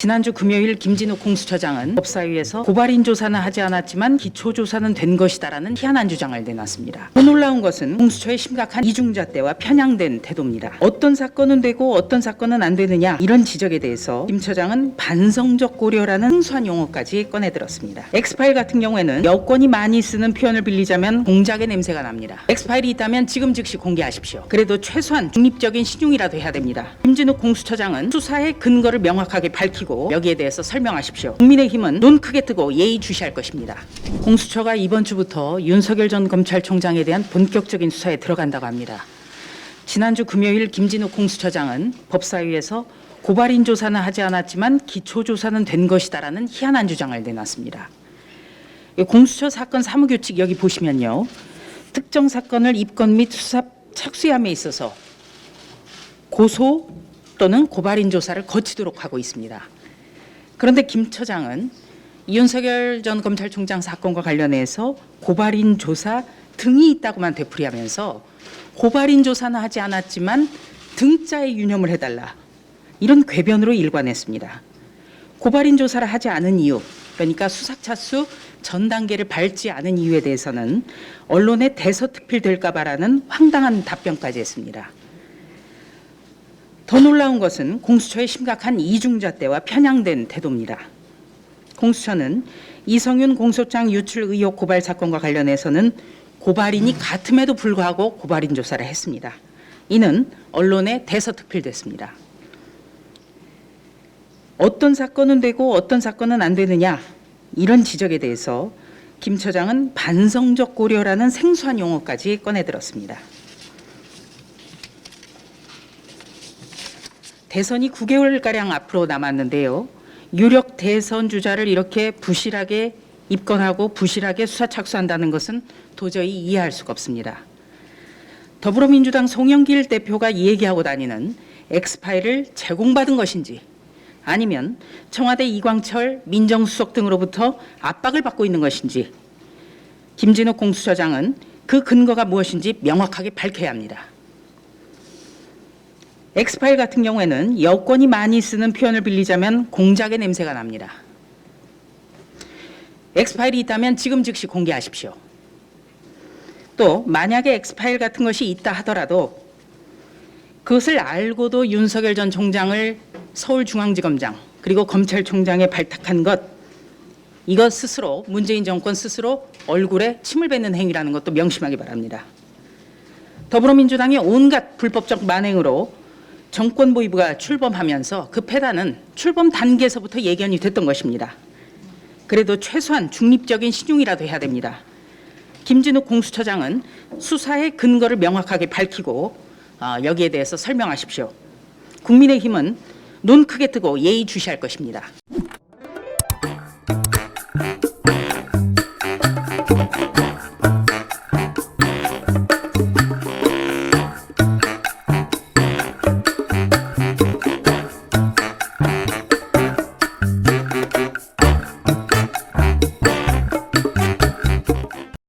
지난주 금요일 김진욱 공수처장은 법사위에서 고발인 조사는 하지 않았지만 기초조사는 된 것이다라는 희한한 주장을 내놨습니다. 더 놀라운 것은 공수처의 심각한 이중잣대와 편향된 태도입니다. 어떤 사건은 되고 어떤 사건은 안 되느냐, 이런 지적에 대해서 김 처장은 반성적 고려라는 생소한 용어까지 꺼내들었습니다. 엑스파일 같은 경우에는 여권이 많이 쓰는 표현을 빌리자면 공작의 냄새가 납니다. 엑스파일이 있다면 지금 즉시 공개하십시오. 그래도 최소한 중립적인 신용이라도 해야 됩니다. 김진욱 공수처장은 수사의 근거를 명확하게 밝히고 여기에 대해서 설명하십시오. 국민의힘은 눈 크게 뜨고 예의주시할 것입니다. 공수처가 이번 주부터 윤석열 전 검찰총장에 대한 본격적인 수사에 들어간다고 합니다. 지난주 금요일 김진욱 공수처장은 법사위에서 고발인 조사는 하지 않았지만 기초조사는 된 것이다라는 희한한 주장을 내놨습니다. 공수처 사건 사무규칙 여기 보시면요, 특정 사건을 입건 및 수사 착수함에 있어서 고소 또는 고발인 조사를 거치도록 하고 있습니다. 그런데 김 처장은 윤석열 전 검찰총장 사건과 관련해서 고발인 조사 등이 있다고만 되풀이하면서 고발인 조사는 하지 않았지만 등자에 유념을 해달라, 이런 궤변으로 일관했습니다. 고발인 조사를 하지 않은 이유, 그러니까 수사차수 전 단계를 밟지 않은 이유에 대해서는 언론에 대서특필될까 봐라는 황당한 답변까지 했습니다. 더 놀라운 것은 공수처의 심각한 이중잣대와 편향된 태도입니다. 공수처는 이성윤 공소장 유출 의혹 고발 사건과 관련해서는 고발인이 같음에도 불구하고 고발인 조사를 했습니다. 이는 언론에 대서특필됐습니다. 어떤 사건은 되고 어떤 사건은 안 되느냐, 이런 지적에 대해서 김 처장은 반성적 고려라는 생소한 용어까지 꺼내들었습니다. 대선이 9개월가량 앞으로 남았는데요, 유력 대선 주자를 이렇게 부실하게 입건하고 부실하게 수사 착수한다는 것은 도저히 이해할 수가 없습니다. 더불어민주당 송영길 대표가 얘기하고 다니는 엑스파일을 제공받은 것인지, 아니면 청와대 이광철 민정수석 등으로부터 압박을 받고 있는 것인지, 김진욱 공수처장은 그 근거가 무엇인지 명확하게 밝혀야 합니다. 엑스파일 같은 경우에는 여권이 많이 쓰는 표현을 빌리자면 공작의 냄새가 납니다. 엑스파일이 있다면 지금 즉시 공개하십시오. 또 만약에 엑스파일 같은 것이 있다 하더라도 그것을 알고도 윤석열 전 총장을 서울중앙지검장 그리고 검찰총장에 발탁한 것, 이것 스스로, 문재인 정권 스스로 얼굴에 침을 뱉는 행위라는 것도 명심하기 바랍니다. 더불어민주당의 온갖 불법적 만행으로 정권보위부가 출범하면서 그 패단은 출범 단계에서부터 예견이 됐던 것입니다. 그래도 최소한 중립적인 신용이라도 해야 됩니다. 김진욱 공수처장은 수사의 근거를 명확하게 밝히고 여기에 대해서 설명하십시오. 국민의힘은 눈 크게 뜨고 예의주시할 것입니다.